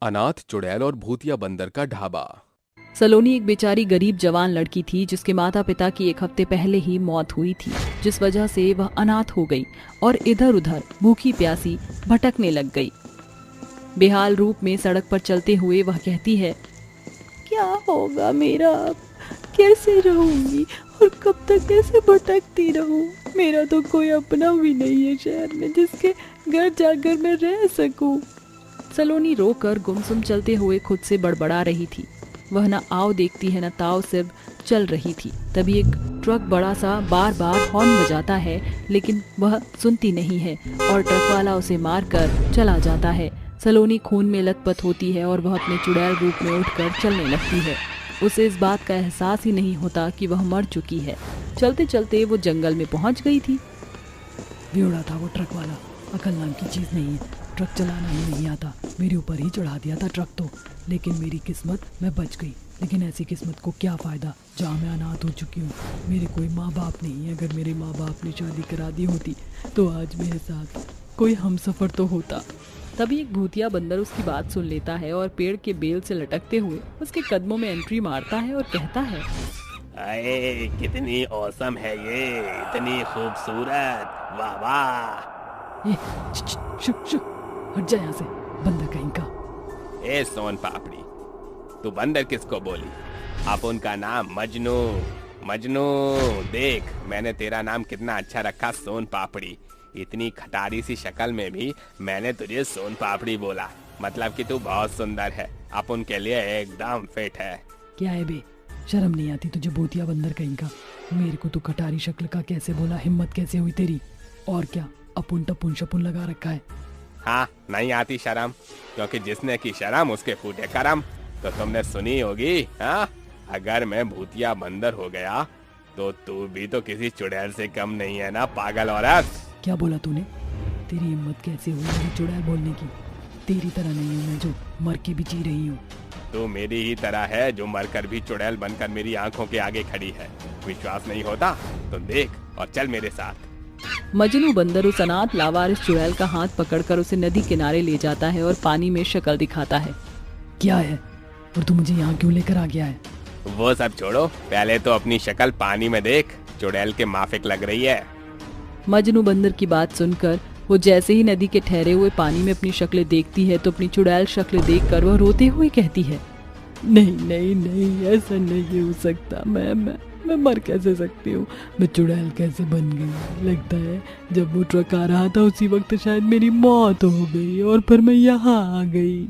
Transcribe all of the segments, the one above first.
अनाथ चुड़ैल और भूतिया बंदर का ढाबा। सलोनी एक बेचारी गरीब जवान लड़की थी जिसके माता पिता की एक हफ्ते पहले ही मौत हुई थी, जिस वजह से वह अनाथ हो गई और इधर उधर भूखी प्यासी भटकने लग गई। बेहाल रूप में सड़क पर चलते हुए वह कहती है, क्या होगा मेरा अब? कैसे रहूंगी और कब तक ऐसे भटकती रहूं? मेरा तो कोई अपना भी नहीं है शहर में जिसके घर जाकर मैं रह सकूं। सलोनी रोकर गुमसुम चलते हुए खुद से बड़बड़ा रही थी। वह न आओ देखती है न ताओ सिर्फ चल रही थी। तभी एक ट्रक बड़ा सा बार बार हॉर्न बजाता है, लेकिन वह सुनती नहीं है और ट्रक वाला उसे मार कर चला जाता है। सलोनी खून में लथपथ होती है और वह अपने चुड़ैल रूप में उठकर चलने लगती है। उसे इस बात का एहसास ही नहीं होता कि वह मर चुकी है। चलते चलते वो जंगल में पहुंच गई थी। बेवड़ा था वो ट्रक वाला, अकल नाम की चीज़ नहीं है। ट्रक चलाना ही नहीं आता, मेरे ऊपर ही चढ़ा दिया था ट्रक तो। लेकिन मेरी किस्मत, मैं बच गई। लेकिन ऐसी किस्मत को क्या फ़ायदा जहाँ मैं अनाथ हो चुकी हूँ। मेरे कोई माँ बाप नहीं है। अगर मेरे माँ बाप ने शादी करा दी होती तो आज मेरे साथ कोई हमसफ़र तो होता। तभी एक भूतिया बंदर उसकी बात सुन लेता है और पेड़ के बेल से लटकते हुए उसके कदमों में एंट्री मारता है और कहता है, अरे कितनी औसम है ये, इतनी खूबसूरत, वाह वाह। ये शुक हट जा यहाँ से, बंदर कहीं का। ए सोन पापड़ी, तू बंदर किसको बोली? आप उनका नाम मजनू। मजनू, देख मैंने तेरा नाम कितना अच्छा रखा, सोन पापड़ी। इतनी खटारी सी शक्ल में भी मैंने तुझे सोन पापड़ी बोला, मतलब कि तू बहुत सुंदर है। आप उनके लिए एकदम फिट है। क्या है बे, शर्म नहीं आती तुझे भूतिया बंदर कहीं का? मेरे को तू खटारी शक्ल का कैसे बोला? हिम्मत कैसे हुई तेरी? और क्या अपुन टपुन शपुन लगा रखा है? हाँ, नहीं आती शर्म, क्योंकि जिसने की शर्म उसके फूटे करम। तो तुमने सुनी होगी, हाँ, अगर मैं भूतिया बंदर हो गया तो तू भी तो किसी चुड़ैल से कम नहीं है ना, पागल औरत। क्या बोला तूने? तेरी हिम्मत कैसे हुई मेरी चुड़ैल बोलने की? तेरी तरह नहीं हूँ मैं जो मर के भी जी रही हूँ। तू मेरी ही तरह है जो मरकर भी चुड़ैल बनकर मेरी आंखों के आगे खड़ी है। विश्वास नहीं होता तो देख और चल मेरे साथ। मजनू बंदर उस अनाथ लावारिस चुड़ैल का हाथ पकड़कर उसे नदी किनारे ले जाता है और पानी में शक्ल दिखाता है। क्या है? और तू मुझे यहाँ क्यों लेकर आ गया है? वो सब छोड़ो, पहले तो अपनी शक्ल पानी में देख, चुड़ैल के माफिक लग रही है। मजनू बंदर की बात सुनकर वो जैसे ही नदी के ठहरे हुए पानी में अपनी शक्ल देखती है तो अपनी चुड़ैल शक्ल देखकर वह रोते हुए कहती है, नहीं नहीं नहीं, ऐसा नहीं हो सकता। मैं मर कैसे सकती हूँ? मैं चुड़ैल कैसे बन गई? लगता है जब वो ट्रक आ रहा था उसी वक्त शायद मेरी मौत हो गई और फिर मैं यहाँ आ गई।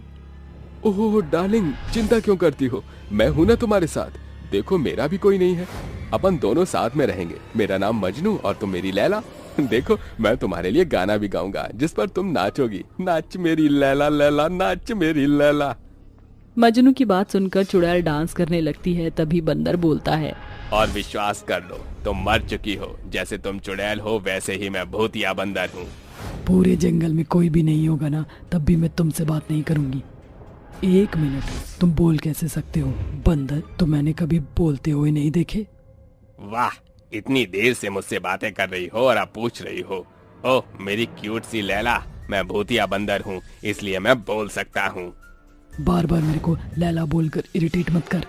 ओह डार्लिंग, चिंता क्यों करती हो? मैं हूं ना तुम्हारे साथ। देखो मेरा भी कोई नहीं है, अपन दोनों साथ में रहेंगे। मेरा नाम मजनू और तुम मेरी लैला। देखो मैं तुम्हारे लिए गाना भी गाऊंगा जिस पर तुम नाचोगी। नाच मेरी लैला लैला, नाच मेरी लैला। मजनू की बात सुनकर चुड़ैल डांस करने लगती है। तभी बंदर बोलता है, और विश्वास कर लो, तुम मर चुकी हो। जैसे तुम चुड़ैल हो वैसे ही मैं भूतिया बंदर हूँ। पूरे जंगल में कोई भी नहीं होगा ना, तब भी मैं तुमसे बात नहीं करूंगी। एक मिनट, तुम बोल कैसे सकते हो? बंदर तो मैंने कभी बोलते हुए नहीं देखे। वाह, इतनी देर से मुझसे बातें कर रही हो और अब पूछ रही हो। ओह मेरी क्यूट सी लैला, मैं भूतिया बंदर हूँ इसलिए मैं बोल सकता हूँ। बार बार मेरे को लैला बोलकर इरिटेट मत कर।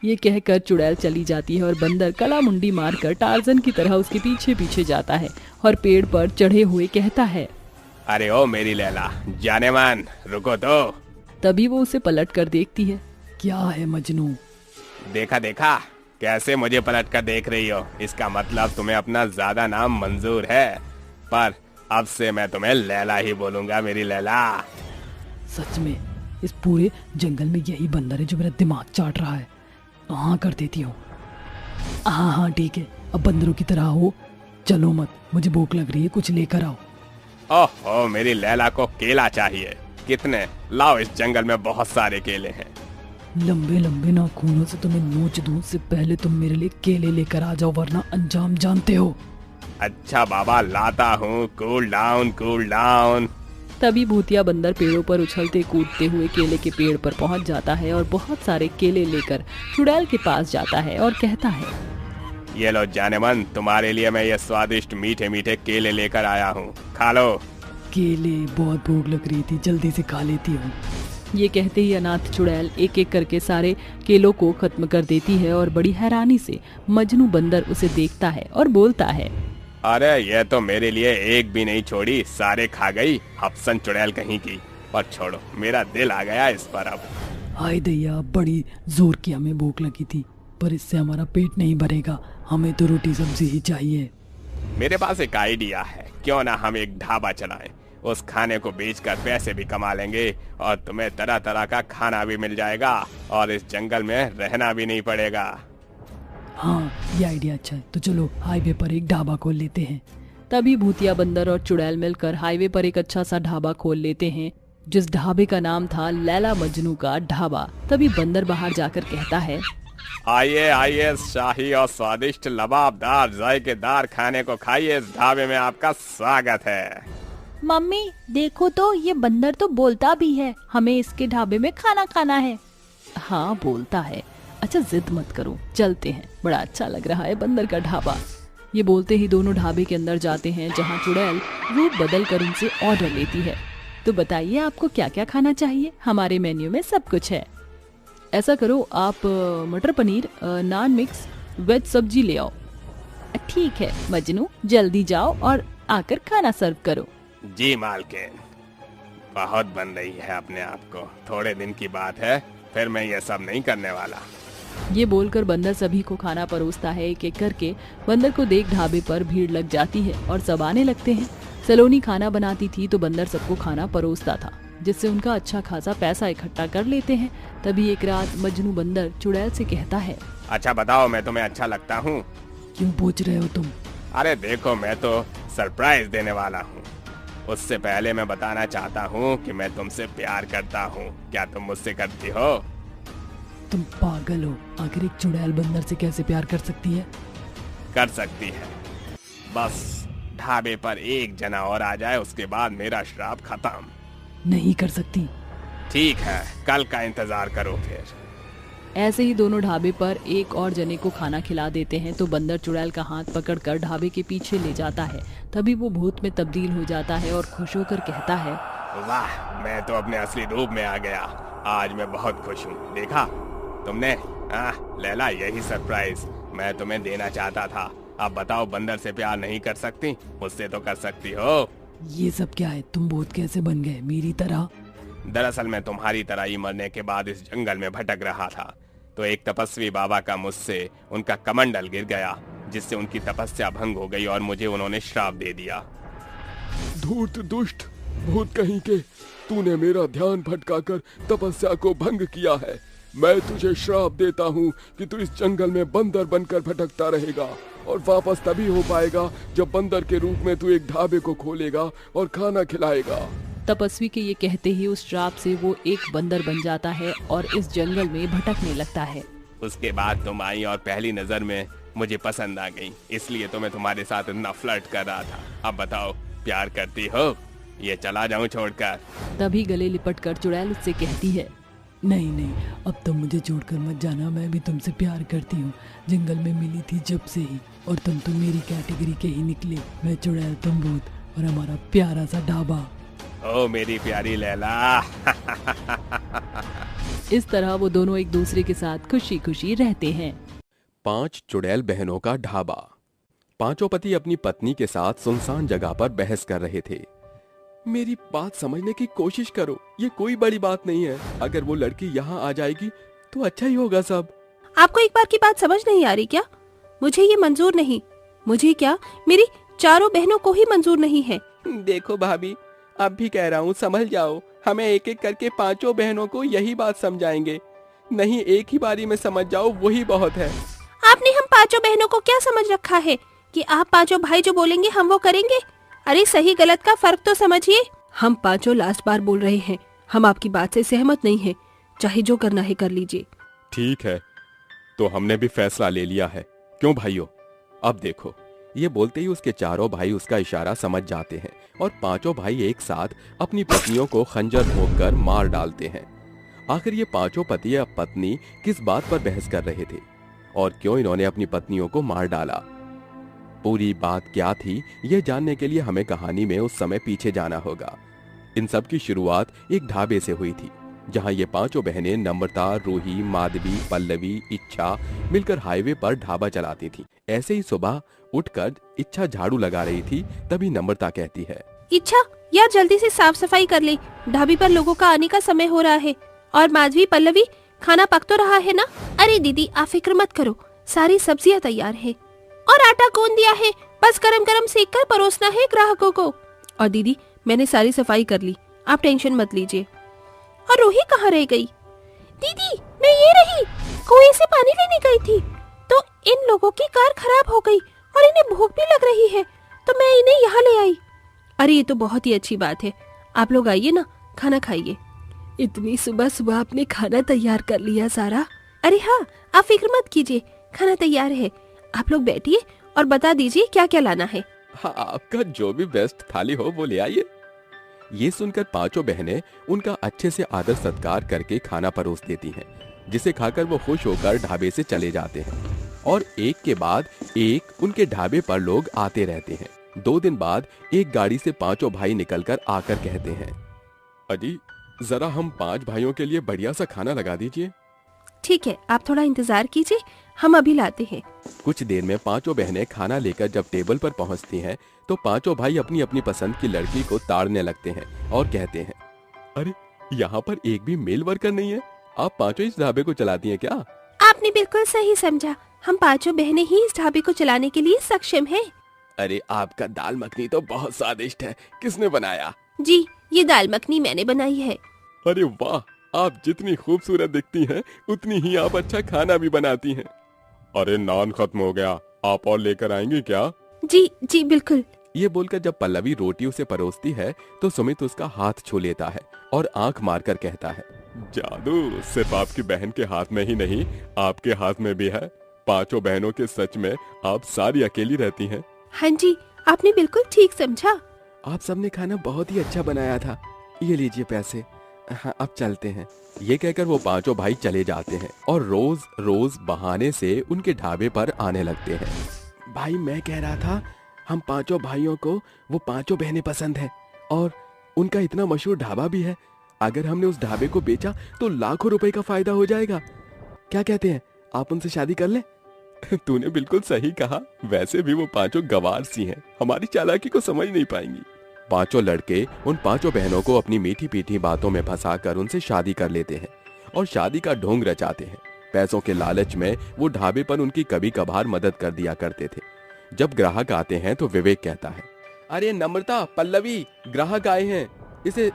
ये कहकर चुड़ैल चली जाती है और बंदर कला मुंडी मारकर टार्जन की तरह उसके पीछे पीछे जाता है और पेड़ पर चढ़े हुए कहता है, अरे ओ मेरी लैला, जाने मन, रुको तो। तभी वो उसे पलट कर देखती है। क्या है मजनू? देखा देखा कैसे मुझे पलट कर देख रही हो? इसका मतलब तुम्हें अपना ज्यादा नाम मंजूर है, पर अब से मैं तुम्हें लैला ही बोलूंगा, मेरी लैला। सच में इस पूरे जंगल में यही बंदर है जो मेरा दिमाग चाट रहा है। हाँ कर देती हूँ। हाँ हाँ ठीक है, अब बंदरों की तरह हो। चलो मत, मुझे भूख लग रही है, कुछ लेकर आओ। ओहो मेरी लैला को केला चाहिए। कितने? लाओ, इस जंगल में बहुत सारे केले हैं। लंबे लंबे नाखूनों से तुम्हें नोच दूं से पहले तुम मेरे लिए केले लेकर आ जाओ, वरना अंजाम जानते हो। अच्छा बाबा, लाता हूँ। Cool down, cool down. तभी भूतिया बंदर पेड़ों पर उछलते कूदते हुए केले के पेड़ पर पहुंच जाता है और बहुत सारे केले लेकर चुड़ैल के पास जाता है और कहता है, ये लो जाने मन, तुम्हारे लिए मैं ये स्वादिष्ट मीठे मीठे केले लेकर आया हूँ, खा लो। केले? बहुत भूख लग रही थी, जल्दी से खा लेती हूँ। ये कहते ही अनाथ चुड़ैल एक एक करके सारे केलों को खत्म कर देती है और बड़ी हैरानी से मजनू बंदर उसे देखता है और बोलता है, अरे ये तो मेरे लिए एक भी नहीं छोड़ी, सारे खा गई अफसन चुड़ैल कहीं की। पर छोड़ो, मेरा दिल आ गया इस पर अब। हाय दैया, बड़ी जोर की हमें भूख लगी थी, पर इससे हमारा पेट नहीं भरेगा। हमें तो रोटी सब्जी ही चाहिए। मेरे पास एक आइडिया है, क्यों ना हम एक ढाबा चलाएं। उस खाने को बेचकर पैसे भी कमा लेंगे और तुम्हें तरह तरह का खाना भी मिल जाएगा और इस जंगल में रहना भी नहीं पड़ेगा। हाँ, ये आइडिया अच्छा है। तो चलो हाईवे पर एक ढाबा खोल लेते हैं। तभी भूतिया बंदर और चुड़ैल मिलकर हाईवे पर एक अच्छा सा ढाबा खोल लेते हैं, जिस ढाबे का नाम था लैला मजनू का ढाबा। तभी बंदर बाहर जाकर कहता है, आइए आइए, शाही और स्वादिष्ट लबाबदार जायकेदार खाने को खाइए, इस ढाबे में आपका स्वागत है। मम्मी देखो तो ये बंदर तो बोलता भी है, हमें इसके ढाबे में खाना खाना है। हाँ बोलता है। अच्छा जिद मत करो, चलते हैं, बड़ा अच्छा लग रहा है बंदर का ढाबा। ये बोलते ही दोनों ढाबे के अंदर जाते हैं, जहाँ चुड़ैल रूप बदल कर उनसे ऑर्डर लेती है। तो बताइए आपको क्या क्या खाना चाहिए, हमारे मेन्यू में सब कुछ है। ऐसा करो, आप मटर पनीर, नान मिक्स, वेज सब्जी ले आओ। ठीक है मजनू, जल्दी जाओ और आकर खाना सर्व करो। जी मालकिन, बहुत बन रही है अपने आप को, थोड़े दिन की बात है, फिर मैं ये सब नहीं करने वाला। ये बोलकर बंदर सभी को खाना परोसता है। एक एक करके बंदर को देख ढाबे पर भीड़ लग जाती है और सब आने लगते हैं। सलोनी खाना बनाती थी तो बंदर सबको खाना परोसता था, जिससे उनका अच्छा खासा पैसा इकट्ठा कर लेते हैं। तभी एक रात मजनू बंदर चुड़ैल से कहता है, अच्छा बताओ, मैं तुम्हें अच्छा लगता हूँ? क्यों पूछ रहे हो तुम? अरे देखो, मैं तो सरप्राइज देने वाला हूँ। उससे पहले मैं बताना चाहता हूँ कि मैं तुमसे प्यार करता हूँ। क्या तुम मुझसे करती हो? तुम पागल हो, आखिर एक चुड़ैल बंदर से कैसे प्यार कर सकती है? कर सकती है, बस ढाबे पर एक जना और आ जाए, उसके बाद मेरा श्राप खत्म। नहीं कर सकती। ठीक है, कल का इंतजार करो फिर। ऐसे ही दोनों ढाबे पर एक और जने को खाना खिला देते हैं। तो बंदर चुड़ैल का हाथ पकड़कर ढाबे के पीछे ले जाता है। तभी वो भूत में तब्दील हो जाता है और खुश होकर कहता है, वाह, मैं तो अपने असली रूप में आ गया। आज मैं बहुत खुश हूँ। देखा तुमने? लैला, यही सरप्राइज मैं तुम्हें देना चाहता था। अब बताओ, बंदर से प्यार नहीं कर सकती? मुझसे तो कर सकती हो। ये सब क्या है? तुम भूत कैसे बन गए मेरी तरह? दरअसल मैं तुम्हारी तरह ही मरने के बाद इस जंगल में भटक रहा था, तो एक तपस्वी बाबा का मुझसे उनका कमंडल गिर गया, जिससे उनकी तपस्या भंग हो गई और मुझे उन्होंने श्राप दे दिया। धूर्त दुष्ट भूत कहीं के, तूने मेरा ध्यान भटकाकर तपस्या को भंग किया है। मैं तुझे श्राप देता हूँ कि तू इस जंगल में बंदर बनकर भटकता रहेगा और वापस तभी हो पाएगा जब बंदर के रूप में तू एक ढाबे को खोलेगा और खाना खिलाएगा। तपस्वी के ये कहते ही उस श्राप से वो एक बंदर बन जाता है और इस जंगल में भटकने लगता है। उसके बाद तुम आई और पहली नजर में मुझे पसंद आ गई, इसलिए तो मैं तुम्हारे साथ इतना फ्लर्ट कर रहा था। अब बताओ, प्यार करती हो? ये चला जाऊं छोड़कर? तभी गले लिपट कर चुड़ैल उससे कहती है, नहीं नहीं, अब तुम मुझे छोड़कर मत जाना। मैं भी तुमसे प्यार करती हूँ, जंगल में मिली थी जब से ही, और तुम तो मेरी कैटेगरी के ही निकले। मैं चुड़ैल, तुम भूत, और हमारा प्यारा सा ढाबा। ओ मेरी प्यारी लैला। इस तरह वो दोनों एक दूसरे के साथ खुशी खुशी रहते हैं। 5 चुड़ैल बहनों का ढाबा। पांचों पति अपनी पत्नी के साथ सुनसान जगह पर बहस कर रहे थे। मेरी बात समझने की कोशिश करो, ये कोई बड़ी बात नहीं है। अगर वो लड़की यहाँ आ जाएगी तो अच्छा ही होगा सब। आपको एक बार की बात समझ नहीं आ रही क्या? मुझे ये मंजूर नहीं। मुझे क्या, मेरी चारों बहनों को ही मंजूर नहीं है। देखो भाभी, अब भी कह रहा हूँ, संभल जाओ। हमें एक एक करके 5 बहनों को यही बात समझाएंगे। नहीं, एक ही बारी में समझ जाओ, वही बहुत है। आपने हम 5 बहनों को क्या समझ रखा है कि आप 5 भाई जो बोलेंगे हम वो करेंगे? अरे सही गलत का फर्क तो समझिए। हम 5 लास्ट बार बोल रहे हैं, हम आपकी बात से सहमत नहीं हैं। चाहे जो करना है कर लीजिए। ठीक है, तो हमने भी फैसला ले लिया है। क्यों भाइयों? अब देखो, ये बोलते ही उसके चारों भाई उसका इशारा समझ जाते हैं और 5 भाई एक साथ अपनी पत्नियों को खंजर भोंककर मार डालते हैं। आखिर ये 5 पति या पत्नी किस बात पर बहस कर रहे थे और क्यों इन्होंने अपनी पत्नियों को मार डाला? पूरी बात क्या थी, ये जानने के लिए हमें कहानी में उस समय पीछे जाना होगा। इन सब की शुरुआत एक ढाबे से हुई थी। जहाँ ये पांचों बहनें नम्रता, रूही, माधवी, पल्लवी, इच्छा मिलकर हाईवे पर ढाबा चलाती थी। ऐसे ही सुबह उठकर इच्छा झाड़ू लगा रही थी, तभी नम्रता कहती है, इच्छा यार जल्दी से साफ सफाई कर ले, ढाबे पर लोगों का आने का समय हो रहा है। और माधवी, पल्लवी, खाना पक तो रहा है ना? अरे दीदी आप फिक्र मत करो, सारी सब्जियां तैयार है और आटा गूंद दिया है, बस गरम गरम सेक कर परोसना है ग्राहकों को। और दीदी मैंने सारी सफाई कर ली, आप टेंशन मत लीजिए। और रूही कहाँ रह गई? दीदी मैं ये रही, कुएं से पानी लेने गई थी तो इन लोगों की कार खराब हो गई और इन्हें भूख भी लग रही है तो मैं इन्हें यहाँ ले आई। अरे ये तो बहुत ही अच्छी बात है, आप लोग आइए ना, खाना खाइए। इतनी सुबह सुबह आपने खाना तैयार कर लिया सारा? अरे हाँ, आप फिक्र मत कीजिए, खाना तैयार है। आप लोग बैठिए और बता दीजिए क्या क्या लाना है। हाँ, आपका जो भी बेस्ट थाली हो वो ले आइए। ये सुनकर पांचों बहनें उनका अच्छे से आदर सत्कार करके खाना परोस देती हैं, जिसे खाकर वो खुश होकर ढाबे से चले जाते हैं। और एक के बाद एक उनके ढाबे पर लोग आते रहते हैं। 2 दिन बाद एक गाड़ी से पांचों भाई निकलकर आकर कहते हैं, अजी जरा हम 5 भाइयों के लिए बढ़िया सा खाना लगा दीजिए। ठीक है, आप थोड़ा इंतजार कीजिए, हम अभी लाते हैं। कुछ देर में पांचों बहनें खाना लेकर जब टेबल पर पहुंचती हैं, तो पांचों भाई अपनी अपनी पसंद की लड़की को ताड़ने लगते हैं और कहते हैं, अरे यहाँ पर एक भी मेल वर्कर नहीं है, आप पांचों इस ढाबे को चलाती हैं क्या? आपने बिल्कुल सही समझा, हम पांचों बहनें ही इस ढाबे को चलाने के लिए सक्षम हैं। अरे आपका दाल मखनी तो बहुत स्वादिष्ट है, किसने बनाया? जी ये दाल मखनी मैंने बनाई है। अरे वाह, आप जितनी खूबसूरत दिखती हैं उतनी ही आप अच्छा खाना भी बनाती हैं। अरे नान खत्म हो गया, आप और लेकर आएंगी क्या? जी जी बिल्कुल। ये बोलकर जब पल्लवी रोटी उसे परोसती है तो सुमित उसका हाथ छू लेता है और आंख मारकर कहता है, जादू सिर्फ आपकी बहन के हाथ में ही नहीं, आपके हाथ में भी है। पांचों बहनों के सच में आप सारी अकेली रहती हैं। हाँ जी, आपने बिल्कुल ठीक समझा। आप सबने खाना बहुत ही अच्छा बनाया था, ये लीजिए पैसे। हाँ, अब चलते हैं। ये कहकर वो पांचों भाई चले जाते हैं और रोज रोज बहाने से उनके ढाबे पर आने लगते हैं। भाई मैं कह रहा था, हम पांचों भाइयों को वो पांचों बहनें पसंद है और उनका इतना मशहूर ढाबा भी है। अगर हमने उस ढाबे को बेचा तो लाखों रुपए का फायदा हो जाएगा। क्या कहते हैं, आप उनसे शादी कर लें? तूने बिल्कुल सही कहा, वैसे भी वो पांचों गवार सी हैं, हमारी चालाकी को समझ नहीं पाएंगी। पांचों लड़के उन पांचों बहनों को अपनी मीठी पीठी बातों में फंसाकर उनसे शादी कर लेते हैं और शादी का ढोंग रचाते हैं। पैसों के लालच में वो ढाबे पर उनकी कभी कभार मदद कर दिया करते थे। जब ग्राहक आते हैं तो विवेक कहता है, अरे नम्रता, पल्लवी, ग्राहक आए हैं, इसे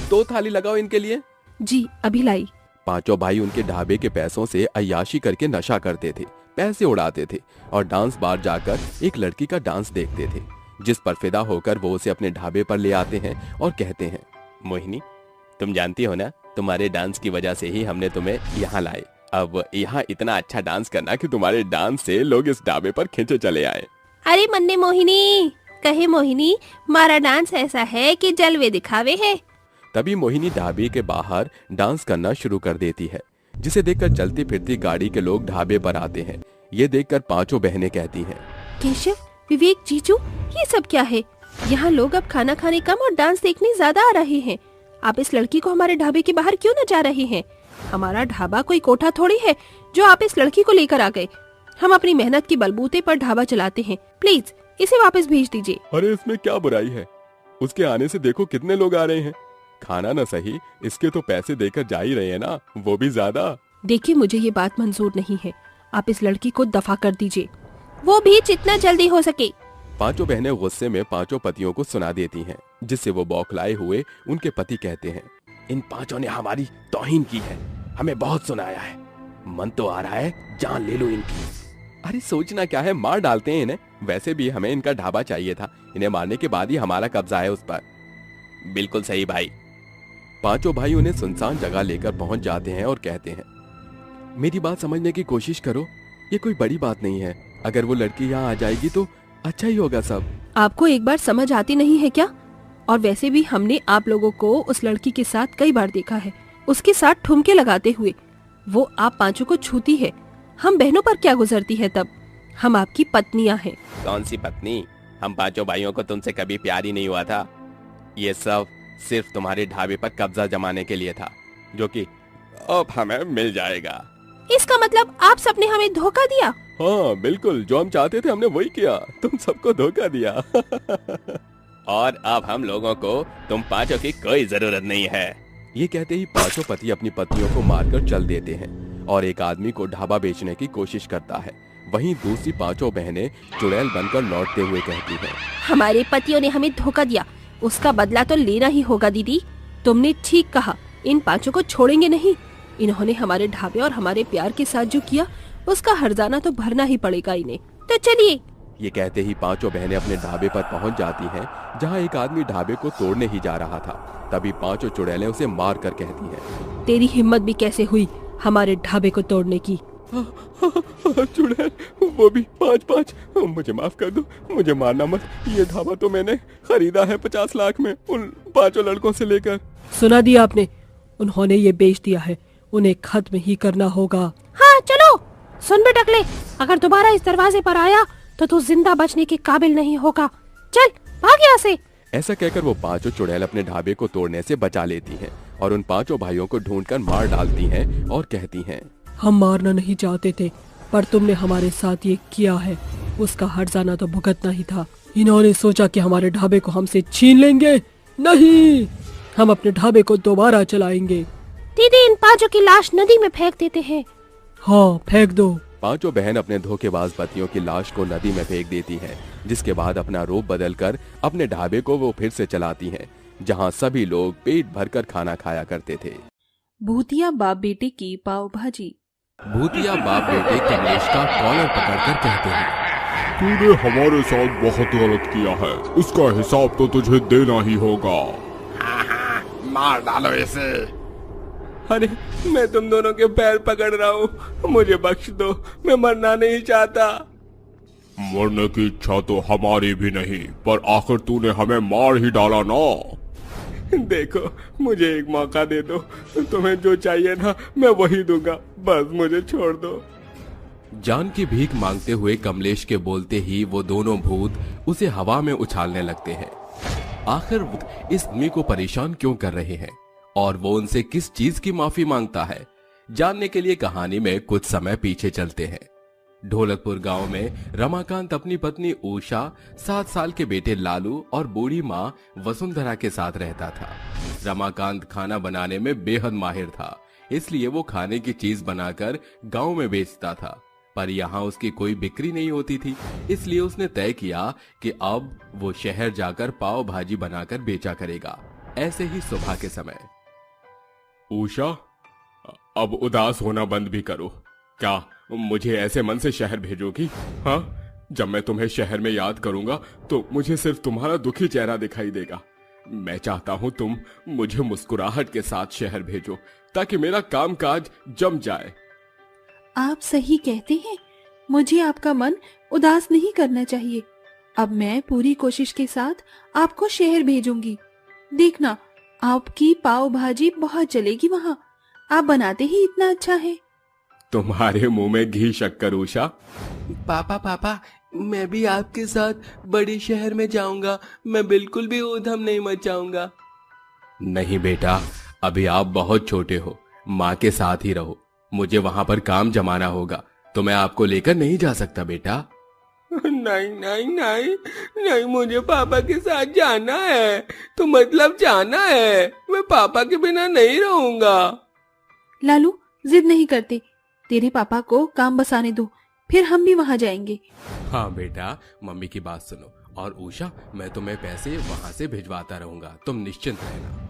2 थाली लगाओ इनके लिए। जी अभी लाई। पांचों भाई उनके ढाबे के पैसों से अय्याशी करके नशा करते थे, पैसे उड़ाते थे और डांस बार जाकर एक लड़की का डांस देखते थे, जिस पर फिदा होकर वो उसे अपने ढाबे पर ले आते हैं और कहते हैं, मोहिनी तुम जानती हो ना, तुम्हारे डांस की वजह से ही हमने तुम्हें यहाँ लाए। अब यहाँ इतना अच्छा डांस करना कि तुम्हारे डांस से लोग इस ढाबे पर खींचे चले आए। अरे मन्ने मोहिनी, कहे मोहिनी, हमारा डांस ऐसा है कि जलवे दिखावे है। तभी मोहिनी ढाबे के बाहर डांस करना शुरू कर देती है, जिसे देखकर चलती फिरती गाड़ी के लोग ढाबे पर आते हैं। ये देखकर पांचों बहनें कहती हैं, केशव, विवेक, जीजू, ये सब क्या है? यहाँ लोग अब खाना खाने कम और डांस देखने ज्यादा आ रहे हैं। आप इस लड़की को हमारे ढाबे के बाहर क्यों न जा रहे हैं? हमारा ढाबा कोई कोठा थोड़ी है जो आप इस लड़की को लेकर आ गए। हम अपनी मेहनत की बलबूते पर ढाबा चलाते हैं, प्लीज इसे वापस भेज दीजिए। अरे इसमें क्या बुराई है, उसके आने से देखो कितने लोग आ रहे हैं। खाना न सही, इसके तो पैसे देकर जा ही रहे हैं ना, वो भी ज्यादा। देखिए मुझे ये बात मंजूर नहीं है, आप इस लड़की को दफा कर दीजिए, वो भी जितना जल्दी हो सके। पांचों बहनें गुस्से में पांचों पतियों को सुना देती हैं, जिससे वो बौखलाए हुए उनके पति कहते हैं, इन पांचों ने हमारी तौहीन की है, हमें बहुत सुनाया है, मन तो आ रहा है जान ले लो इनकी। अरे सोचना क्या है, मार डालते हैं इन्हें, वैसे भी हमें इनका ढाबा चाहिए था, इन्हें मारने के बाद ही हमारा कब्जा है उस पर। बिल्कुल सही भाई। पांचों भाई उन्हें सुनसान जगह लेकर पहुंच जाते हैं और कहते हैं, मेरी बात समझने की कोशिश करो, ये कोई बड़ी बात नहीं है, अगर वो लड़की यहाँ आ जाएगी तो अच्छा ही होगा सब। आपको एक बार समझ आती नहीं है क्या? और वैसे भी हमने आप लोगों को उस लड़की के साथ कई बार देखा है, उसके साथ ठुमके लगाते हुए। वो आप पांचों को छूती है, हम बहनों पर क्या गुजरती है तब? हम आपकी पत्नियां हैं। कौन सी पत्नी? हम पांचों भाइयों को तुमसे कभी प्यार ही नहीं हुआ था। ये सब सिर्फ तुम्हारे ढाबे पर कब्जा जमाने के लिए था। जो कि अब हमें मिल जाएगा। इसका मतलब आप सबने हमें धोखा दिया? हाँ बिल्कुल, जो हम चाहते थे हमने वही किया, तुम सबको धोखा दिया। और अब हम लोगों को तुम पांचों की कोई जरूरत नहीं है। ये कहते ही पांचों पति अपनी पत्नियों को मारकर चल देते हैं और एक आदमी को ढाबा बेचने की कोशिश करता है। वहीं दूसरी पांचों बहनें चुड़ैल बनकर लौटते हुए कहती हैं, हमारे पतियों ने हमें धोखा दिया, उसका बदला तो लेना ही होगा दीदी। तुमने ठीक कहा, इन पांचों को छोड़ेंगे नहीं। इन्होंने हमारे ढाबे और हमारे प्यार के साथ जो किया उसका हर्जाना तो भरना ही पड़ेगा इन्हें। तो चलिए। ये कहते ही पांचों बहनें अपने ढाबे पर पहुंच जाती हैं, जहां एक आदमी ढाबे को तोड़ने ही जा रहा था। तभी पांचों चुड़ैलें उसे मार कर कहती हैं, तेरी हिम्मत भी कैसे हुई हमारे ढाबे को तोड़ने की? चुड़ैल, वो भी 5-5। मुझे माफ कर दो, मुझे मारना मत। ये ढाबा तो मैंने खरीदा है 50 लाख में, उन पांचों लड़कों से लेकर। सुना दिया आपने, उन्होंने ये बेच दिया है, उन्हें खत्म ही करना होगा। हाँ चलो। सुन बे टकले, अगर दोबारा इस दरवाजे पर आया तो तू जिंदा बचने के काबिल नहीं होगा। चल भाग यहाँ से। ऐसा कहकर वो पांचों चुड़ैल अपने ढाबे को तोड़ने से बचा लेती हैं और उन पांचों भाइयों को ढूंढकर मार डालती हैं और कहती हैं, हम मारना नहीं चाहते थे, पर तुमने हमारे साथ ये किया है, उसका हर्जाना तो भुगतना ही था। इन्होंने सोचा कि हमारे ढाबे को हमसे छीन लेंगे। नहीं, हम अपने ढाबे को दोबारा चलाएंगे। दीदी, इन पांचों की लाश नदी में फेंक देते हैं। हाँ, फेंक दो। पांचों बहन अपने धोखेबाज पतियों की लाश को नदी में फेंक देती हैं, जिसके बाद अपना रूप बदलकर अपने ढाबे को वो फिर से चलाती हैं, जहां सभी लोग पेट भरकर खाना खाया करते थे। भूतिया बाप बेटे की पाव भाजी। भूतिया बाप बेटे कमलेश का कॉलर पकड़कर कहते हैं, तूने हमारे साथ बहुत गलत किया है, इसका हिसाब तो तुझे देना ही होगा। मार डालो इसे। अरे मैं तुम दोनों के पैर पकड़ रहा हूँ, मुझे बख्श दो, मैं मरना नहीं चाहता। मरने की इच्छा तो हमारी भी नहीं, पर आखिर तूने हमें मार ही डाला ना। देखो, मुझे एक मौका दे दो, तुम्हें जो चाहिए ना मैं वही दूंगा, बस मुझे छोड़ दो। जान की भीख मांगते हुए कमलेश के बोलते ही वो दोनों भूत उसे हवा में उछालने लगते हैं। आखिर इस आदमी को परेशान क्यों कर रहे हैं और वो उनसे किस चीज की माफी मांगता है, जानने के लिए कहानी में कुछ समय पीछे चलते हैं। ढोलकपुर गांव में रमाकांत अपनी पत्नी उषा, 7 साल के बेटे लालू और बूढ़ी माँ वसुंधरा के साथ रहता था। रमाकांत खाना बनाने में बेहद माहिर था, इसलिए वो खाने की चीज बनाकर गांव में बेचता था, पर यहाँ उसकी कोई बिक्री नहीं होती थी। इसलिए उसने तय किया कि अब वो शहर जाकर पाव भाजी बनाकर बेचा करेगा। ऐसे ही सुबह के समय, उषा, अब उदास होना बंद भी करो। क्या मुझे ऐसे मन से शहर भेजोगी? हाँ, जब मैं तुम्हें शहर में याद करूंगा तो मुझे सिर्फ तुम्हारा दुखी चेहरा दिखाई देगा। मैं चाहता हूँ तुम मुझे मुस्कुराहट के साथ शहर भेजो, ताकि मेरा कामकाज जम जाए। आप सही कहते हैं, मुझे आपका मन उदास नहीं करना चाहिए। अब मैं पूरी कोशिश के साथ आपको शहर भेजूंगी। देखना, आपकी पाव भाजी बहुत चलेगी वहाँ। आप बनाते ही इतना अच्छा है। तुम्हारे मुंह में घी शक्कर उषा। पापा, मैं भी आपके साथ बड़े शहर में जाऊंगा। मैं बिल्कुल भी ऊधम नहीं मचाऊंगा। नहीं बेटा, अभी आप बहुत छोटे हो, माँ के साथ ही रहो। मुझे वहाँ पर काम जमाना होगा, तो मैं आपको लेकर नहीं जा सकता बेटा। नहीं, मुझे पापा के साथ जाना है। तो मतलब जाना है, मैं पापा के बिना नहीं रहूंगा। लालू, जिद नहीं करते, तेरे पापा को काम बसाने दो, फिर हम भी वहाँ जाएंगे। हाँ बेटा, मम्मी की बात सुनो। और उषा, मैं तुम्हें पैसे वहाँ से भिजवाता रहूंगा, तुम निश्चिंत रहना।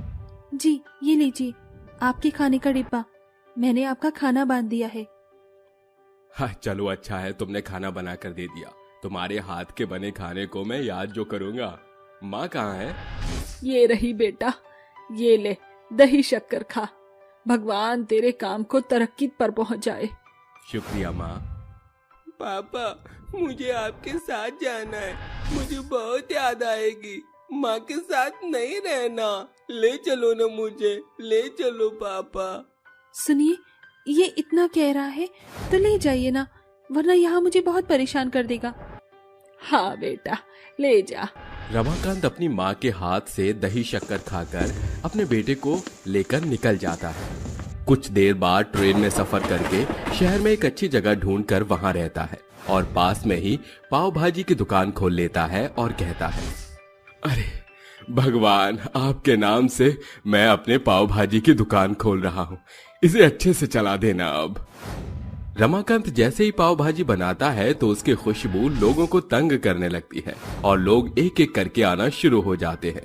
जी, ये लीजिए आपके खाने का डिब्बा, मैंने आपका खाना बांध दिया है। हाँ चलो, अच्छा है तुमने खाना बना कर दे दिया। तुम्हारे हाथ के बने खाने को मैं याद जो करूंगा। माँ कहाँ है? ये रही बेटा, ये ले दही शक्कर खा। भगवान तेरे काम को तरक्की पर पहुंचाए। शुक्रिया माँ। पापा, मुझे आपके साथ जाना है, मुझे बहुत याद आएगी। माँ के साथ नहीं रहना, ले चलो ना मुझे, ले चलो पापा। सुनिए, ये इतना कह रहा है तो ले जाइए ना, वरना यहाँ मुझे बहुत परेशान कर देगा। हाँ बेटा, ले जा, रमाकांत अपनी माँ के हाथ से दही शक्कर खाकर अपने बेटे को लेकर निकल जाता है। कुछ देर बाद ट्रेन में सफर करके शहर में एक अच्छी जगह ढूंढकर वहां रहता है और पास में ही पाव भाजी की दुकान खोल लेता है और कहता है, अरे भगवान, आपके नाम से मैं अपने पाव भाजी की दुकान खोल रहा हूँ, इसे अच्छे से चला देना। अब रमाकांत जैसे ही पाव भाजी बनाता है तो उसकी खुशबू लोगों को तंग करने लगती है और लोग एक एक करके आना शुरू हो जाते हैं।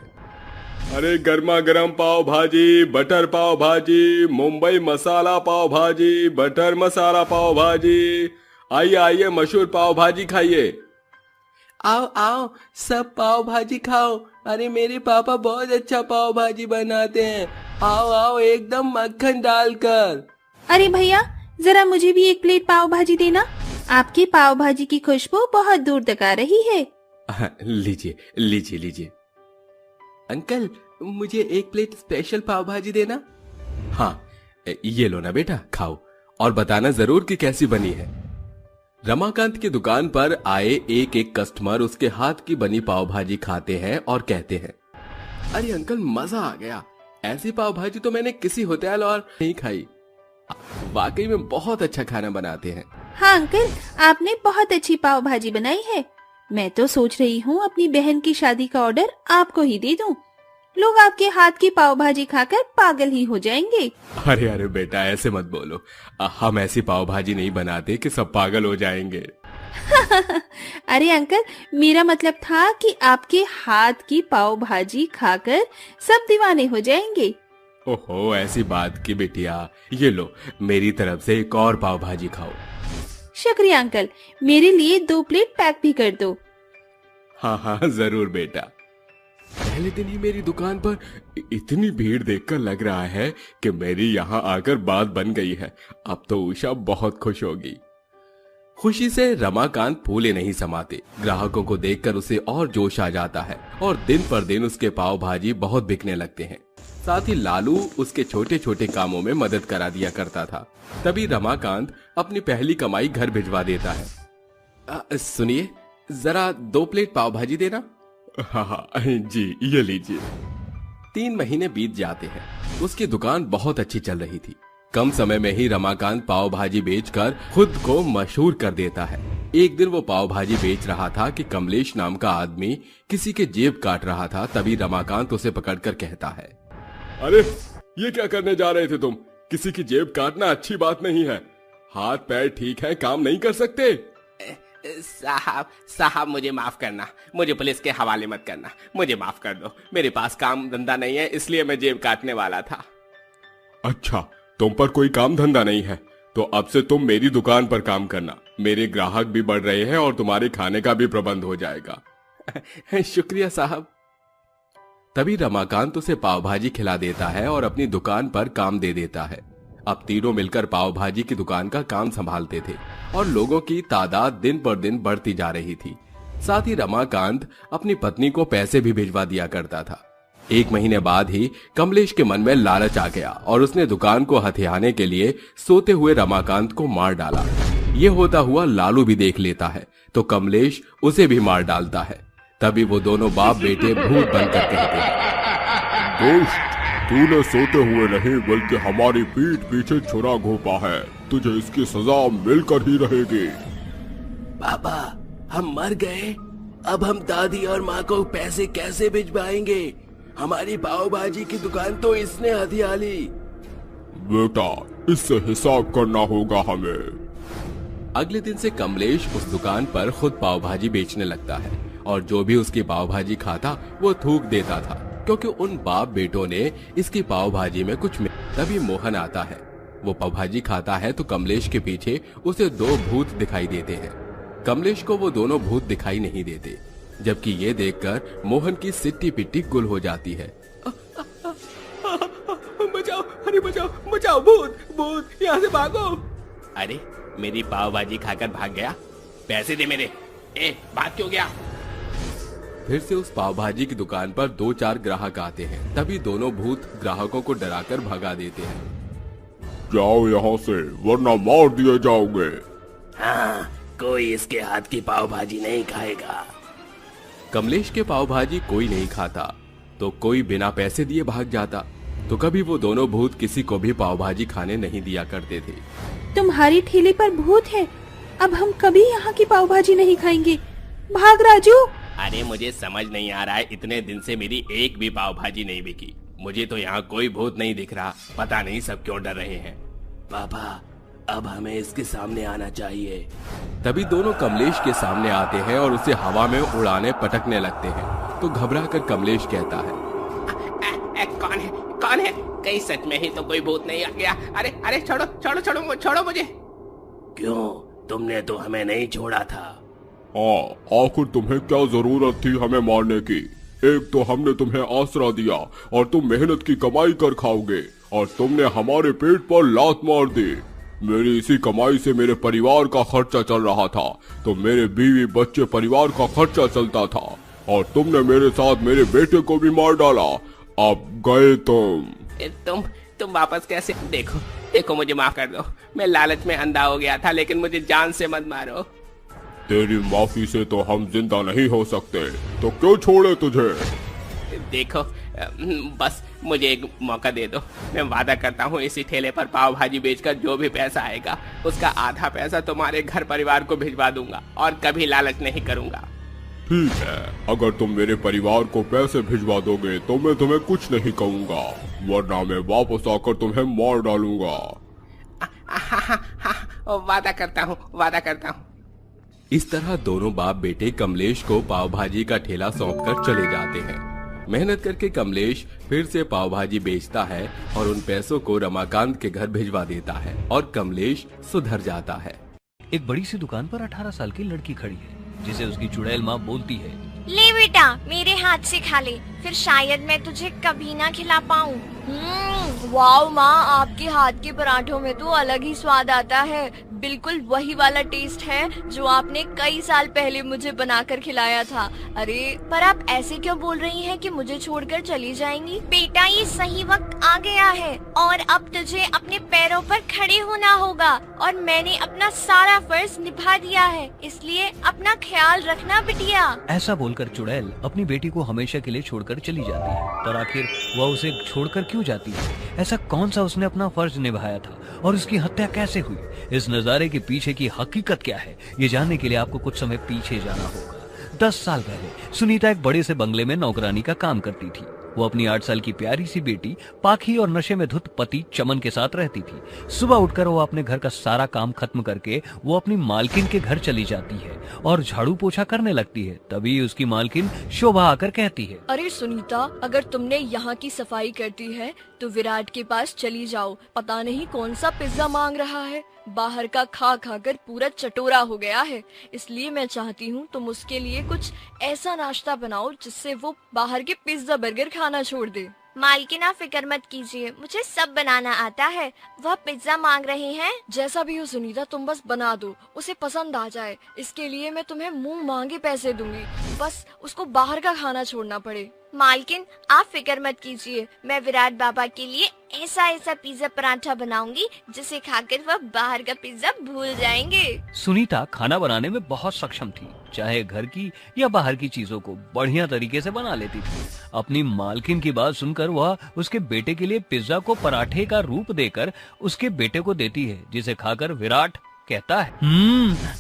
अरे गर्मा गर्म पाव भाजी, बटर पाव भाजी, मुंबई मसाला पाव भाजी, बटर मसाला पाव भाजी, आइए आइए मशहूर पाव भाजी खाइए। आओ आओ सब पाव भाजी खाओ। अरे मेरे पापा बहुत अच्छा पाव भाजी बनाते हैं। आओ आओ एकदम मक्खन डालकर। अरे भैया, जरा मुझे भी एक प्लेट पाव भाजी देना। आपकी पाव भाजी की खुशबू बहुत दूर तक आ रही है। लीजिए लीजिए लीजिए। अंकल, मुझे एक प्लेट स्पेशल पाव भाजी देना। हाँ, ये लो ना बेटा, खाओ और बताना जरूर कि कैसी बनी है। रमाकांत की दुकान पर आए एक एक कस्टमर उसके हाथ की बनी पाव भाजी खाते हैं और कहते हैं, अरे अंकल, मजा आ गया। ऐसी पाव भाजी तो मैंने किसी होटल और नहीं खाई। वाकई में बहुत अच्छा खाना बनाते हैं। हाँ अंकल, आपने बहुत अच्छी पाव भाजी बनाई है। मैं तो सोच रही हूँ अपनी बहन की शादी का ऑर्डर आपको ही दे दूँ। लोग आपके हाथ की पाव भाजी खाकर पागल ही हो जाएंगे। अरे अरे बेटा, ऐसे मत बोलो। हम ऐसी पाव भाजी नहीं बनाते कि सब पागल हो जाएंगे। अरे अंकल, मेरा मतलब था कि आपके हाथ की पाव भाजी खाकर सब दीवाने हो जाएंगे। ओहो, ऐसी बात की बिटिया। ये लो, मेरी तरफ से एक और पाव भाजी खाओ। शुक्रिया अंकल, मेरे लिए 2 प्लेट पैक भी कर दो। हाँ हाँ जरूर बेटा। पहले दिन ही मेरी दुकान पर इतनी भीड़ देखकर लग रहा है कि मेरी यहाँ आकर बात बन गई है। अब तो उषा बहुत खुश होगी। खुशी से रमाकांत फूले नहीं समाते। ग्राहकों को देखकर उसे और जोश आ जाता है और दिन पर दिन उसके पाव भाजी बहुत बिकने लगते हैं। साथ ही लालू उसके छोटे छोटे कामों में मदद करा दिया करता था। तभी रमाकांत अपनी पहली कमाई घर भिजवा देता है। सुनिए, जरा 2 प्लेट पाव भाजी देना। हाँ जी, ये लीजिए। 3 महीने बीत जाते हैं। उसकी दुकान बहुत अच्छी चल रही थी। कम समय में ही रमाकांत पाव भाजी बेचकर खुद को मशहूर कर देता है। एक दिन वो पाव भाजी बेच रहा था कि कमलेश नाम का आदमी किसी के जेब काट रहा था। तभी रमाकांत उसे पकड़कर कहता है, अरे ये क्या करने जा रहे थे तुम? किसी की जेब काटना अच्छी बात नहीं है। हाथ पैर ठीक है, काम नहीं कर सकते? साहब मुझे माफ करना, मुझे पुलिस के हवाले मत करना, मुझे माफ कर दो। मेरे पास काम धंधा नहीं है, इसलिए मैं जेब काटने वाला था। अच्छा, तुम पर कोई काम धंधा नहीं है तो अब से तुम मेरी दुकान पर काम करना। मेरे ग्राहक भी बढ़ रहे हैं और तुम्हारे खाने का भी प्रबंध हो जाएगा। शुक्रिया साहब। तभी रमाकांत उसे पाव भाजी खिला देता है और अपनी दुकान पर काम दे देता है। अब तीनों मिलकर पाव भाजी की दुकान का काम संभालते थे और लोगों की तादाद दिन पर दिन बढ़ती जा रही थी। साथ ही रमाकांत अपनी पत्नी को पैसे भी भिजवा दिया करता था। 1 महीने बाद ही कमलेश के मन में लालच आ गया और उसने दुकान को हथियाने के लिए सोते हुए रमाकांत को मार डाला। ये होता हुआ लालू भी देख लेता है तो कमलेश उसे भी मार डालता है। तभी वो दोनों बाप बेटे भूत बनकर कहते हैं, दोस्त, तूने सोते हुए नहीं बल्कि हमारी पीठ पीछे छुरा घोंपा है। तुझे इसकी सजा मिलकर ही रहेगी। पापा, हम मर गए। अब हम दादी और माँ को पैसे कैसे भिजवाएंगे? हमारी पाव भाजी की दुकान तो इसने हथिया ली। बेटा, इससे हिसाब करना होगा हमें। अगले दिन से कमलेश उस दुकान पर खुद पाव भाजी बेचने लगता है और जो भी उसकी पाव भाजी खाता वो थूक देता था, क्योंकि उन बाप बेटों ने इसकी पाव भाजी में कुछ। तभी मोहन आता है। वो पाव भाजी खाता है तो कमलेश के पीछे उसे 2 भूत दिखाई देते हैं। कमलेश को वो दोनों भूत दिखाई नहीं देते, जबकि ये देखकर मोहन की सिट्टी पिट्टी गुल हो जाती है। बचाओ, अरे बचाओ बचाओ, भूत भूत, यहाँ से भागो। अरे मेरी पाव भाजी खाकर भाग गया, पैसे दे मेरे। भाग क्यों गया? फिर से उस पाव भाजी की दुकान पर 2-4 ग्राहक आते हैं। तभी दोनों भूत ग्राहकों को डराकर भगा देते हैं। जाओ यहाँ से, वरना मार दिए जाओगे। हाँ, कोई इसके हाथ की पाव भाजी नहीं खाएगा। कमलेश के पाव भाजी कोई नहीं खाता तो कोई बिना पैसे दिए भाग जाता। तो कभी वो दोनों भूत किसी को भी पाव भाजी खाने नहीं दिया करते थे। तुम्हारी ठेले पर भूत है, अब हम कभी यहाँ की पाव भाजी नहीं खाएंगे। भाग राजू। अरे मुझे समझ नहीं आ रहा है, इतने दिन से मेरी एक भी पाव भाजी नहीं बिकी। मुझे तो यहाँ कोई भूत नहीं दिख रहा, पता नहीं सब क्यों डर रहे हैं। पापा अब हमें इसके सामने आना चाहिए। तभी दोनों कमलेश के सामने आते हैं और उसे हवा में उड़ाने पटकने लगते हैं। तो घबराकर कमलेश कहता है, कौन है, कौन है? कहीं सच में ही तो कोई भूत नहीं आ गया? अरे अरे छोड़ो छोड़ो छोड़ो छोड़ो मुझे। क्यों, तुमने तो हमें नहीं छोड़ा था। आखिर तुम्हें क्या जरूरत थी हमें मारने की? एक तो हमने तुम्हें आसरा दिया और तुम मेहनत की कमाई कर खाओगे, और तुमने हमारे पेट पर लात मार दी। मेरी इसी कमाई से मेरे परिवार का खर्चा चल रहा था, तो मेरे बीवी बच्चे परिवार का खर्चा चलता था, और तुमने मेरे साथ मेरे बेटे को भी मार डाला। अब गए तुम वापस कैसे? देखो देखो मुझे माफ कर दो, मैं लालच में अंधा हो गया था, लेकिन मुझे जान से मत मारो। तेरी माफी से तो हम जिंदा नहीं हो सकते, तो क्यों छोड़े तुझे? देखो बस मुझे एक मौका दे दो, मैं वादा करता हूँ इसी ठेले पर पाव भाजी बेचकर जो भी पैसा आएगा उसका आधा पैसा तुम्हारे घर परिवार को भिजवा दूंगा, और कभी लालच नहीं करूंगा। ठीक है, अगर तुम मेरे परिवार को पैसे भिजवा दोगे तो मैं तुम्हें कुछ नहीं कहूँगा, वरना मैं वापस आकर तुम्हें मार डालूंगा। वादा करता हूँ, वादा करता हूँ। इस तरह दोनों बाप बेटे कमलेश को पाव भाजी का ठेला सौंपकर चले जाते हैं। मेहनत करके कमलेश फिर से पाव भाजी बेचता है और उन पैसों को रमाकांत के घर भिजवा देता है, और कमलेश सुधर जाता है। एक बड़ी सी दुकान पर 18 साल की लड़की खड़ी है, जिसे उसकी चुड़ैल माँ बोलती है, ले बेटा मेरे हाथ से खा ले, फिर शायद मैं तुझे कभी ना खिला पाऊँ। वाओ माँ, आपके हाथ के पराठों में तो अलग ही स्वाद आता है, बिल्कुल वही वाला टेस्ट है जो आपने कई साल पहले मुझे बनाकर खिलाया था। अरे पर आप ऐसे क्यों बोल रही हैं कि मुझे छोड़कर चली जाएंगी? बेटा ये सही वक्त आ गया है और अब तुझे अपने पैरों पर खड़े होना होगा, और मैंने अपना सारा फर्ज निभा दिया है, इसलिए अपना ख्याल रखना बिटिया। ऐसा बोलकर चुड़ैल अपनी बेटी को हमेशा के लिए छोड़कर चली जाती है। पर आखिर वह उसे छोड़कर क्यों जाती है? ऐसा कौन सा उसने अपना फर्ज निभाया था और उसकी हत्या कैसे हुई? इस नजारे के पीछे की हकीकत क्या है, ये जानने के लिए आपको कुछ समय पीछे जाना होगा। 10 साल पहले सुनीता एक बड़े से बंगले में नौकरानी का काम करती थी। वो अपनी 8 साल की प्यारी सी बेटी पाखी और नशे में धुत पति चमन के साथ रहती थी। सुबह उठकर वो अपने घर का सारा काम खत्म करके वो अपनी मालकिन के घर चली जाती है और झाड़ू पोछा करने लगती है। तभी उसकी मालकिन शोभा आकर कहती है, अरे सुनीता, अगर तुमने यहाँ की सफाई करती है तो विराट के पास चली जाओ, पता नहीं कौन सा पिज्जा मांग रहा है, बाहर का खा खाकर पूरा चटोरा हो गया है, इसलिए मैं चाहती हूँ तुम उसके लिए कुछ ऐसा नाश्ता बनाओ जिससे वो बाहर के पिज्जा बर्गर खाना छोड़ दे। मालकिन आप फिक्र मत कीजिए, मुझे सब बनाना आता है। वह पिज्जा मांग रहे हैं। जैसा भी हो सुनीता, तुम बस बना दो, उसे पसंद आ जाए, इसके लिए मैं तुम्हें मुंह मांगे पैसे दूंगी, बस उसको बाहर का खाना छोड़ना पड़े। मालकिन आप फिक्र मत कीजिए, मैं विराट बाबा के लिए ऐसा ऐसा पिज्जा पराठा बनाऊंगी जिसे खाकर वह बाहर का पिज्जा भूल जाएंगे। सुनीता खाना बनाने में बहुत सक्षम थी, चाहे घर की या बाहर की चीजों को बढ़िया तरीके से बना लेती थी। अपनी मालकिन की बात सुनकर वह उसके बेटे के लिए पिज्जा को पराठे का रूप देकर उसके बेटे को देती है, जिसे खाकर विराट कहता है,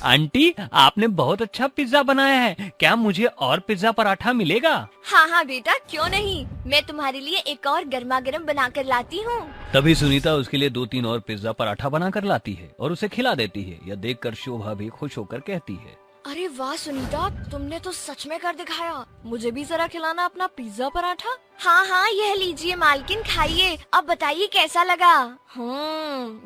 आंटी आपने बहुत अच्छा पिज्जा बनाया है, क्या मुझे और पिज्जा पराठा मिलेगा? हाँ हाँ बेटा, क्यों नहीं, मैं तुम्हारे लिए एक और गर्मा गर्म बना कर लाती हूँ। तभी सुनीता उसके लिए 2-3 और पिज्जा पराठा बना कर लाती है और उसे खिला देती है। यह देखकर शोभा भी खुश होकर कहती है, अरे वाह सुनीता, तुमने तो सच में कर दिखाया, मुझे भी जरा खिलाना अपना पिज्जा पराठा। हाँ हाँ यह लीजिए मालकिन, खाइए, अब बताइए कैसा लगा।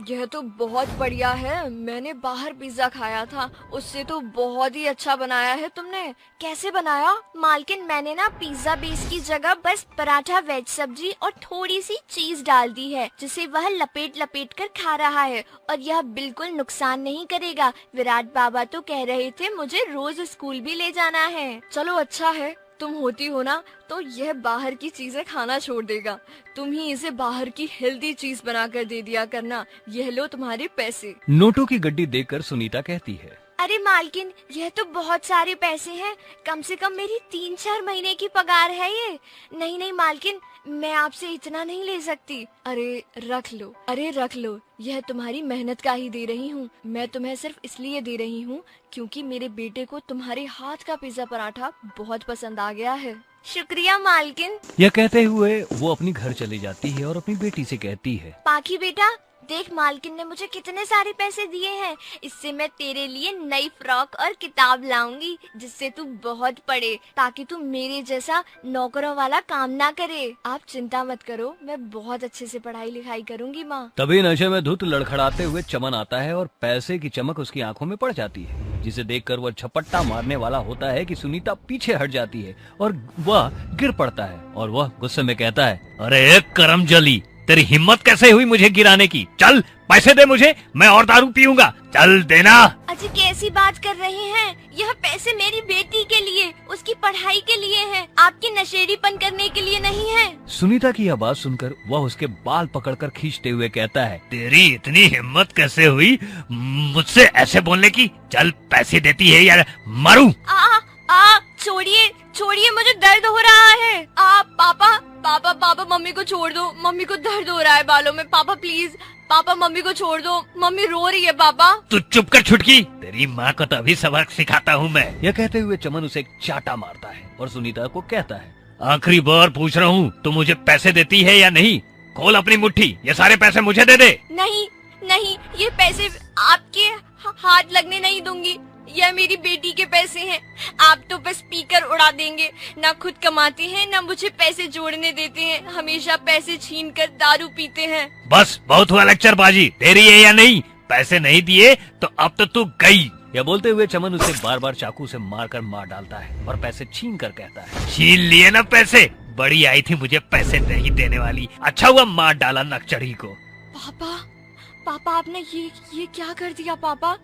यह तो बहुत बढ़िया है, मैंने बाहर पिज्जा खाया था, उससे तो बहुत ही अच्छा बनाया है तुमने। कैसे बनाया? मालकिन मैंने ना पिज्जा बेस की जगह बस पराठा, वेज सब्जी और थोड़ी सी चीज डाल दी है, जिसे वह लपेट लपेट कर खा रहा है, और यह बिल्कुल नुकसान नहीं करेगा। विराट बाबा तो कह रहे थे मुझे रोज स्कूल भी ले जाना है। चलो अच्छा है, तुम होती हो ना तो यह बाहर की चीजें खाना छोड़ देगा, तुम ही इसे बाहर की हेल्दी चीज बनाकर दे दिया करना। यह लो तुम्हारे पैसे। नोटों की गड्डी देखकर सुनीता कहती है, अरे अरे मालकिन, यह तो बहुत सारे पैसे हैं, कम से कम मेरी 3-4 महीने की पगार है ये। नहीं नहीं मालकिन, मैं आपसे इतना नहीं ले सकती। अरे रख लो, यह तुम्हारी मेहनत का ही दे रही हूँ। मैं तुम्हें सिर्फ इसलिए दे रही हूँ क्योंकि मेरे बेटे को तुम्हारे हाथ का पिज्जा पराठा बहुत पसंद आ गया है। शुक्रिया मालकिन। यह कहते हुए वो अपनी घर चली जाती है और अपनी बेटी से कहती है, पाखी बेटा, देख मालकिन ने मुझे कितने सारे पैसे दिए हैं। इससे मैं तेरे लिए नई फ्रॉक और किताब लाऊंगी जिससे तू बहुत पढ़े, ताकि तू मेरे जैसा नौकरों वाला काम ना करे। आप चिंता मत करो, मैं बहुत अच्छे से पढ़ाई लिखाई करूंगी माँ। तभी नशे में धुत लड़खड़ाते हुए चमन आता है और पैसे की चमक उसकी आंखों में पड़ जाती है, जिसे देखकर वह झपट्टा मारने वाला होता है कि सुनीता पीछे हट जाती है और वह गिर पड़ता है। और वह गुस्से में कहता है, अरे करमजली, तेरी हिम्मत कैसे हुई मुझे गिराने की? चल पैसे दे मुझे, मैं और दारू पीऊंगा, चल देना। अजी कैसी बात कर रहे हैं? यह पैसे मेरी बेटी के लिए, उसकी पढ़ाई के लिए हैं, आपकी नशेड़ीपन करने के लिए नहीं है। सुनीता की यह बात सुनकर वह उसके बाल पकड़कर खींचते हुए कहता है, तेरी इतनी हिम्मत कैसे हुई मुझसे ऐसे बोलने की? चल पैसे देती है या मारूं? छोड़िए, मुझे दर्द हो रहा है। पापा मम्मी को छोड़ दो, मम्मी को दर्द हो रहा है बालों में। पापा प्लीज, पापा मम्मी को छोड़ दो, मम्मी रो रही है। पापा तू चुप कर छुटकी, तेरी माँ को तो अभी सबक सिखाता हूँ मैं। यह कहते हुए चमन उसे एक चाटा मारता है और सुनीता को कहता है, आखिरी बार पूछ रहा हूँ, तू मुझे पैसे देती है या नहीं? खोल अपनी मुट्ठी, ये सारे पैसे मुझे दे दे। नहीं, ये पैसे आपके हाथ लगने नहीं दूंगी। यह मेरी बेटी के पैसे हैं। आप तो बस पीकर उड़ा देंगे, ना खुद कमाते हैं ना मुझे पैसे जोड़ने देते हैं, हमेशा पैसे छीनकर दारू पीते हैं। बस बहुत हुआ लेक्चरबाजी, तेरी है या नहीं? पैसे नहीं दिए तो अब तो तू गई। यह बोलते हुए चमन उसे बार बार चाकू से मारकर मार डालता है और पैसे छीन कर कहता है, छीन लिए ना पैसे? बड़ी आई थी मुझे पैसे नहीं देने वाली, अच्छा हुआ मार डाला नकचढ़ी को। पापा आपने ये क्या कर दिया? पापा,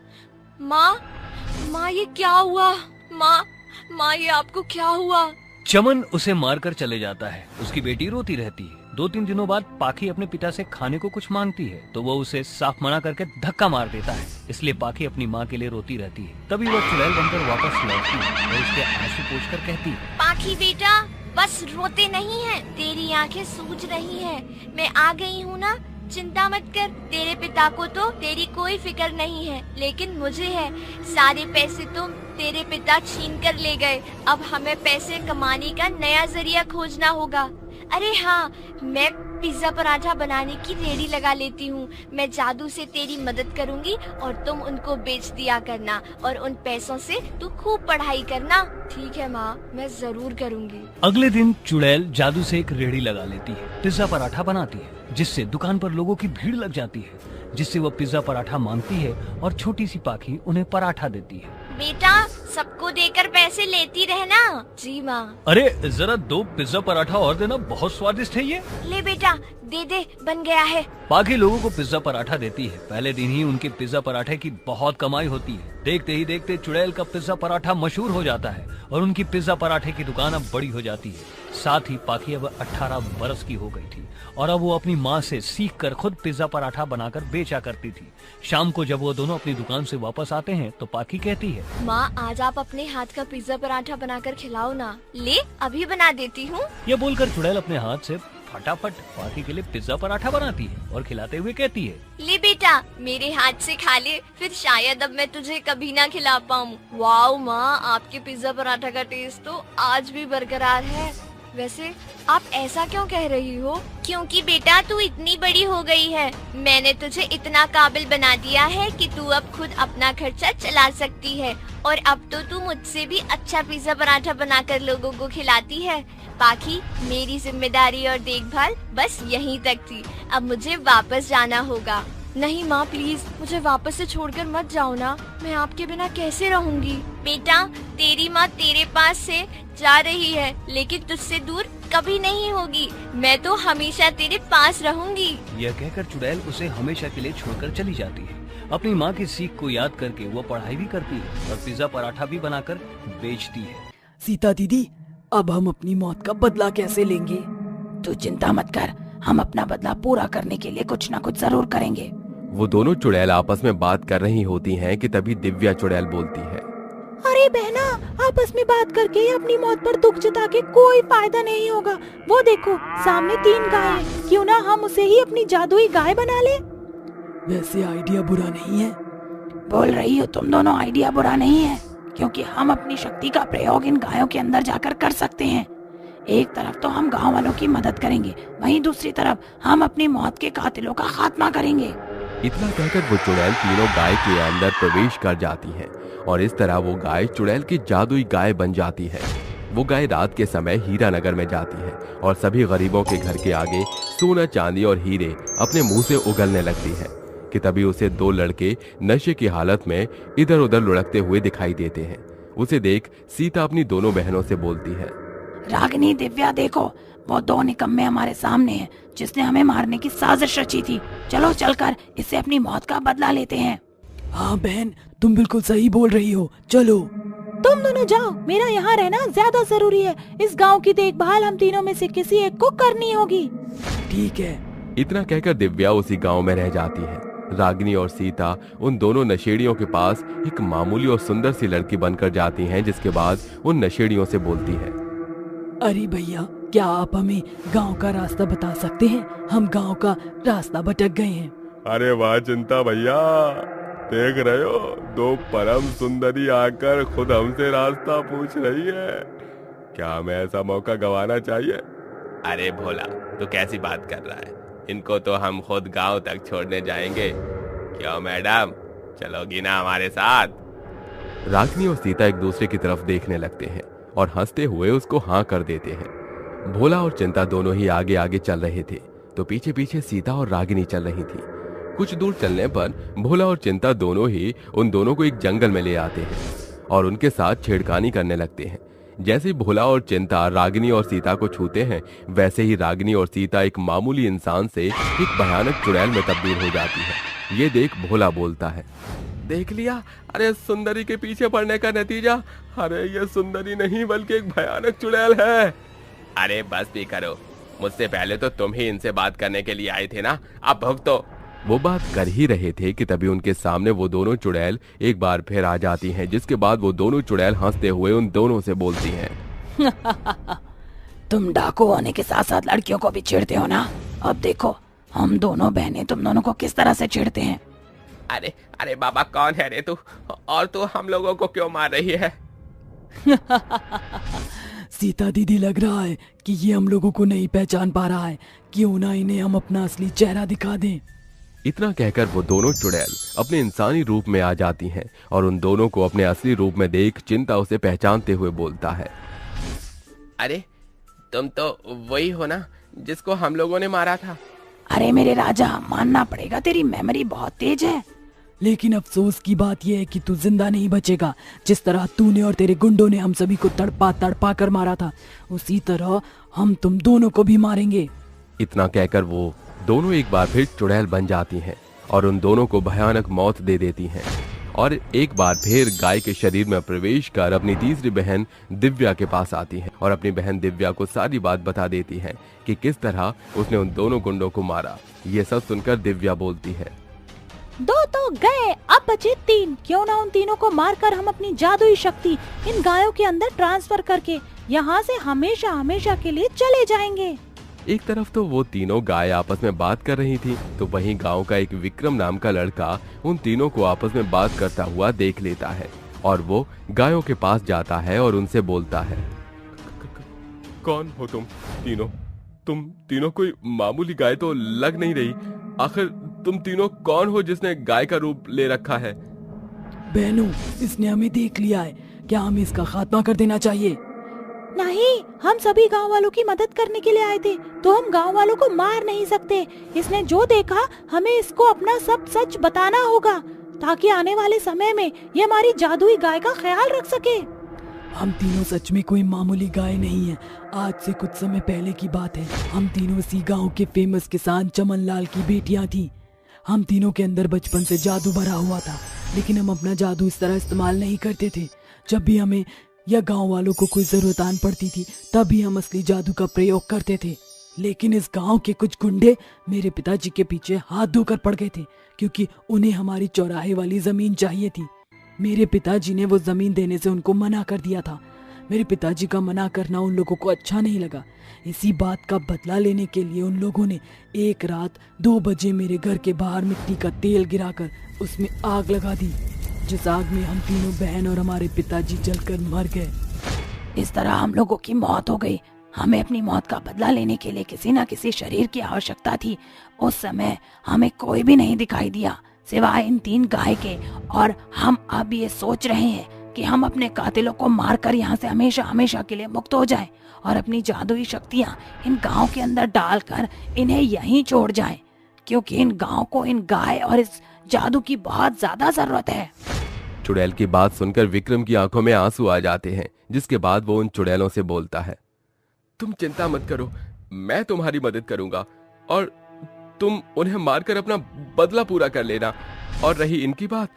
माँ ये क्या हुआ? माँ ये आपको क्या हुआ? चमन उसे मारकर चले जाता है। उसकी बेटी रोती रहती है। 2-3 दिनों बाद पाखी अपने पिता से खाने को कुछ मांगती है तो वो उसे साफ मना करके धक्का मार देता है। इसलिए पाखी अपनी माँ के लिए रोती रहती है। तभी वो चुड़ैल बनकर वापस लौटती है और उसके आंसू पोंछकर कहती है, पाखी बेटा, बस रोते नहीं है, तेरी आंखें सूज रही है। मैं आ गई हूँ ना, चिंता मत कर। तेरे पिता को तो तेरी कोई फिक्र नहीं है, लेकिन मुझे है। सारे पैसे तो तेरे पिता छीन कर ले गए, अब हमें पैसे कमाने का नया जरिया खोजना होगा। अरे हाँ, मैं पिज्जा पराठा बनाने की रेडी लगा लेती हूँ। मैं जादू से तेरी मदद करूँगी और तुम उनको बेच दिया करना और उन पैसों से तू खूब पढ़ाई करना। ठीक है माँ, मैं जरूर करूँगी। अगले दिन चुड़ैल जादू से एक रेडी लगा लेती है, पिज्जा पराठा बनाती है, जिससे दुकान पर लोगों की भीड़ लग जाती है, जिससे वो पिज्जा पराठा मांगती है और छोटी सी पाखी उन्हें पराठा देती है। बेटा, सबको देकर पैसे लेती रहना। जी माँ। अरे जरा 2 पिज्जा पराठा और देना, बहुत स्वादिष्ट है ये। ले बेटा, दे, बन गया है। बाकी लोगों को पिज्जा पराठा देती है। पहले दिन ही उनके पिज्जा पराठे की बहुत कमाई होती है। देखते ही देखते चुड़ैल का पिज्जा पराठा मशहूर हो जाता है और उनकी पिज्जा पराठे की दुकान अब बड़ी हो जाती है। साथ ही पाखी अब 18 बरस की हो गई थी और अब वो अपनी माँ से सीखकर खुद पिज्जा पराठा बनाकर बेचा करती थी। शाम को जब वो दोनों अपनी दुकान से वापस आते हैं तो पाखी कहती है, माँ आज आप अपने हाथ का पिज्जा पराठा बनाकर खिलाओ ना। ले, अभी बना देती हूँ। ये बोलकर चुड़ैल अपने हाथ से फटाफट पाखी के लिए पिज्जा पराठा बनाती है और खिलाते हुए कहती है, ले बेटा, मेरे हाथ से खा ले, फिर शायद अब मैं तुझे कभी ना खिला पाऊँ। वाओ माँ, आपके पिज्जा पराठा का टेस्ट तो आज भी बरकरार है। वैसे आप ऐसा क्यों कह रही हो? क्योंकि बेटा तू इतनी बड़ी हो गई है, मैंने तुझे इतना काबिल बना दिया है कि तू अब खुद अपना खर्चा चला सकती है और अब तो तू मुझसे भी अच्छा पिज्जा पराठा बनाकर लोगों को खिलाती है। बाकी मेरी जिम्मेदारी और देखभाल बस यहीं तक थी, अब मुझे वापस जाना होगा। नहीं माँ प्लीज, मुझे वापस से छोड़कर मत जाओ ना, मैं आपके बिना कैसे रहूंगी? बेटा, तेरी माँ तेरे पास से जा रही है लेकिन तुझसे दूर कभी नहीं होगी। मैं तो हमेशा तेरे पास रहूंगी। यह कहकर चुड़ैल उसे हमेशा के लिए छोड़कर चली जाती है। अपनी माँ की सीख को याद करके वो पढ़ाई भी करती है और पिज्जा पराठा भी बनाकर बेचती है। सीता दीदी, अब हम अपनी मौत का बदला कैसे लेंगे? तू चिंता मत कर, हम अपना बदला पूरा करने के लिए कुछ न कुछ जरूर करेंगे। वो दोनों चुड़ैल आपस में बात कर रही होती हैं कि तभी दिव्या चुड़ैल बोलती है, अरे बहना, आपस में बात करके अपनी मौत पर दुख जता के कोई फायदा नहीं होगा। वो देखो सामने 3 गाय हैं, क्यों ना हम उसे ही अपनी जादुई गाय बना ले। वैसे आइडिया बुरा नहीं है। बोल रही हो तुम दोनों, आइडिया बुरा नहीं है, क्योंकि हम अपनी शक्ति का प्रयोग इन गायों के अंदर जाकर कर सकते हैं। एक तरफ तो हम गांव वालों की मदद करेंगे, वहीं दूसरी तरफ हम अपनी मौत के कातिलों का खात्मा करेंगे। इतना कहकर वो चुड़ैल तीनों गाय के अंदर प्रवेश कर जाती हैं और इस तरह वो गाय चुड़ैल की जादुई गाय बन जाती है। वो गाय रात के समय हीरा नगर में जाती है और सभी गरीबों के घर के आगे सोना चांदी और हीरे अपने मुंह से उगलने लगती है कि तभी उसे 2 लड़के नशे की हालत में इधर उधर लुढ़कते हुए दिखाई देते हैं। उसे देख सीता अपनी दोनों बहनों से बोलती है, रागिनी, दिव्या, देखो वो 2 निकम्मे हमारे सामने हैं जिसने हमें मारने की साजिश रची थी। चलो चलकर इससे अपनी मौत का बदला लेते हैं। हाँ बहन, तुम बिल्कुल सही बोल रही हो, चलो। तुम दोनों जाओ, मेरा यहाँ रहना ज्यादा जरूरी है। इस गांव की देखभाल हम तीनों में से किसी एक को करनी होगी। ठीक है। इतना कहकर दिव्या उसी गांव में रह जाती है। रागिनी और सीता उन दोनों नशेड़ियों के पास एक मामूली और सुंदर सी लड़की बनकर जाती हैं, जिसके बाद उन नशेड़ियों से बोलती है, अरे भैया, क्या आप हमें गांव का रास्ता बता सकते हैं? हम गांव का रास्ता भटक गए हैं। अरे वाह चिंता भैया, देख रहे हो 2 परम सुंदरी आकर खुद हमसे रास्ता पूछ रही है। क्या हमें ऐसा मौका गंवाना चाहिए? अरे भोला, तू कैसी बात कर रहा है? इनको तो हम खुद गांव तक छोड़ने जाएंगे। क्यों मैडम, चलोगी ना हमारे साथ? रागिनी और सीता एक दूसरे की तरफ देखने लगते हैं और हंसते हुए उसको हाँ कर देते हैं। भोला और चिंता दोनों ही आगे आगे चल रहे थे तो पीछे पीछे सीता और रागिनी चल रही थी। कुछ दूर चलने पर भोला और चिंता दोनों ही उन दोनों को एक जंगल में ले आते हैं और उनके साथ छेड़खानी करने लगते हैं। जैसे भोला और चिंता रागिनी और सीता को छूते हैं, वैसे ही रागिनी और सीता एक मामूली इंसान से एक भयानक चुड़ैल में तब्दील हो जाती है। ये देख भोला बोलता है, देख लिया? अरे सुंदरी के पीछे पड़ने का नतीजा। अरे ये सुंदरी नहीं बल्कि एक भयानक चुड़ैल है। अरे बस भी करो, मुझसे पहले तो तुम ही इनसे बात करने के लिए आए थे ना, अब भुगतो। वो बात कर ही रहे थे कि तभी उनके सामने वो दोनों चुड़ैल एक बार फिर आ जाती हैं, जिसके बाद वो दोनों चुड़ैल हंसते हुए उन दोनों से बोलती हैं, तुम डाकू होने के साथ साथ लड़कियों को भी छेड़ते हो ना। अब देखो हम दोनों बहनें तुम दोनों को किस तरह से छेड़ते हैं। अरे अरे बाबा, कौन है रे तू? और तू हम लोगों को क्यों मार रही है? सीता दीदी, लग रहा है कि ये हम लोगों को नहीं पहचान पा रहा है। क्यों ना इन्हें हम अपना असली चेहरा दिखा दें। इतना कहकर वो दोनों चुड़ैल अपने इंसानी रूप में आ जाती हैं और उन दोनों को अपने असली रूप में देख चिंता उसे पहचानते हुए बोलता है, अरे तुम तो वही हो ना जिसको हम लोगों ने मारा था? अरे मेरे राजा, मानना पड़ेगा तेरी मेमोरी बहुत तेज है। लेकिन अफसोस की बात यह है कि तू जिंदा नहीं बचेगा। जिस तरह तूने और तेरे गुंडों ने हम सभी को तड़पा तड़पा कर मारा था, उसी तरह हम तुम दोनों को भी मारेंगे। इतना कहकर वो दोनों एक बार फिर चुड़ैल बन जाती हैं और उन दोनों को भयानक मौत दे देती हैं और एक बार फिर गाय के शरीर में प्रवेश कर अपनी तीसरी बहन दिव्या के पास आती हैं और अपनी बहन दिव्या को सारी बात बता देती हैं कि किस तरह उसने उन दोनों गुंडों को मारा। ये सब सुनकर दिव्या बोलती है, 2 तो गए, अब बचे 3। क्यों ना उन तीनों को मारकर हम अपनी जादुई शक्ति इन गायों के अंदर ट्रांसफर करके यहाँ से हमेशा हमेशा के लिए चले जाएंगे। एक तरफ तो वो तीनों गाय आपस में बात कर रही थी, तो वहीं गांव का एक विक्रम नाम का लड़का उन तीनों को आपस में बात करता हुआ देख लेता है और वो गायों के पास जाता है और उनसे बोलता है, कौन हो तुम तीनों? तुम तीनों कोई मामूली गाय तो लग नहीं रही। आखिर तुम तीनों कौन हो जिसने गाय का रूप ले रखा है? बहनों, इसने हमें देख लिया है, क्या हमें इसका खात्मा कर देना चाहिए? नहीं, हम सभी गांव वालों की मदद करने के लिए आए थे, तो हम गांव वालों को मार नहीं सकते। इसने जो देखा हमें इसको अपना सब सच बताना होगा, ताकि आने वाले समय में ये हमारी जादुई गाय का ख्याल रख सके। हम तीनों सच में कोई मामूली गाय नहीं है। आज से कुछ समय पहले की बात है, हम तीनों इसी गांव के फेमस किसान चमन लाल की बेटियां थी। हम तीनों के अंदर बचपन से जादू भरा हुआ था, लेकिन हम अपना जादू इस तरह इस्तेमाल नहीं करते थे। जब भी हमें या गांव वालों को कोई जरूरत आन पड़ती थी, तभी हम असली जादू का प्रयोग करते थे। लेकिन इस गांव के कुछ गुंडे मेरे पिताजी के पीछे हाथ धोकर पड़ गए थे, क्योंकि उन्हें हमारी चौराहे वाली जमीन चाहिए थी। मेरे पिताजी ने वो जमीन देने से उनको मना कर दिया था। मेरे पिताजी का मना करना उन लोगों को अच्छा नहीं लगा। इसी बात का बदला लेने के लिए उन लोगों ने एक रात 2 बजे मेरे घर के बाहर मिट्टी का तेल गिराकर उसमें आग लगा दी, जिस आग में हम तीनों बहन और हमारे पिताजी जलकर मर गए। इस तरह हम लोगों की मौत हो गई। हमें अपनी मौत का बदला लेने के लिए किसी न किसी शरीर की आवश्यकता थी। उस समय हमें कोई भी नहीं दिखाई दिया सिवाय इन 3 गाय के, और हम अब ये सोच रहे हैं कि हम अपने कातिलों को मारकर यहाँ से हमेशा हमेशा के लिए मुक्त हो जाएं और अपनी जादुई शक्तियाँ इन गांव के अंदर डालकर इन्हें यहीं छोड़ जाएं, क्योंकि इन गांव को इन गाय और इस जादू की बहुत ज्यादा जरूरत है। चुड़ैल की बात सुनकर विक्रम की आंखों में आंसू आ जाते हैं, जिसके बाद वो उन चुड़ैलों से बोलता है, तुम चिंता मत करो, मैं तुम्हारी मदद करूंगा और तुम उन्हें मारकर अपना बदला पूरा कर लेना। और रही इनकी बात,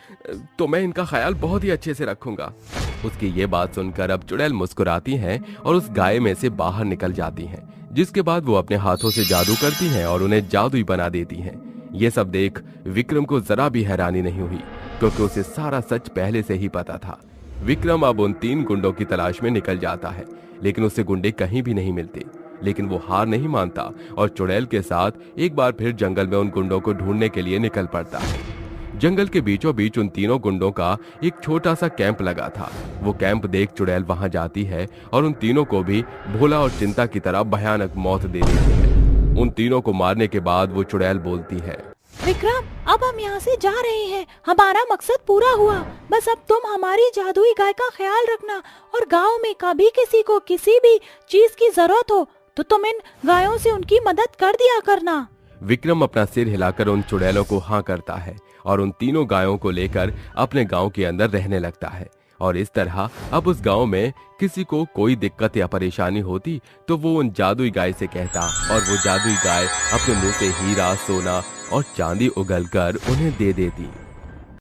तो मैं इनका ख्याल बहुत ही अच्छे से रखूंगा। उसकी ये बात सुनकर अब चुड़ैल मुस्कुराती हैं और उस गाय में से बाहर निकल जाती हैं, जिसके बाद वो अपने हाथों से जादू करती हैं और उन्हें जादुई बना देती हैं। ये सब देख विक्रम को जरा भी हैरानी नहीं हुई, क्योंकि उसे सारा सच पहले से ही पता था। विक्रम अब उन 3 गुंडों की तलाश में निकल जाता है, लेकिन उसे गुंडे कहीं भी नहीं मिलते। लेकिन वो हार नहीं मानता और चुड़ैल के साथ एक बार फिर जंगल में उन गुंडों को ढूंढने के लिए निकल पड़ता है। जंगल के बीचों बीच उन तीनों गुंडों का एक छोटा सा कैंप लगा था। वो कैंप देख चुड़ैल वहां जाती है और उन तीनों को भी भोला और चिंता की तरह भयानक मौत दे देती है। उन तीनों को मारने के बाद वो चुड़ैल बोलती है, विक्रम, अब हम यहाँ से जा रहे हैं। हमारा मकसद पूरा हुआ। बस अब तुम हमारी जादुई गाय का ख्याल रखना, और गांव में कभी किसी को किसी भी चीज की जरूरत हो तो तुम इन गायों से उनकी मदद कर दिया करना। विक्रम अपना सिर हिलाकर उन चुड़ैलों को हाँ करता है और उन तीनों गायों को लेकर अपने गांव के अंदर रहने लगता है। और इस तरह अब उस गांव में किसी को कोई दिक्कत या परेशानी होती तो वो उन जादुई गाय से कहता, और वो जादुई गाय अपने मुंह से हीरा, सोना और चांदी उगलकर उन्हें दे देती।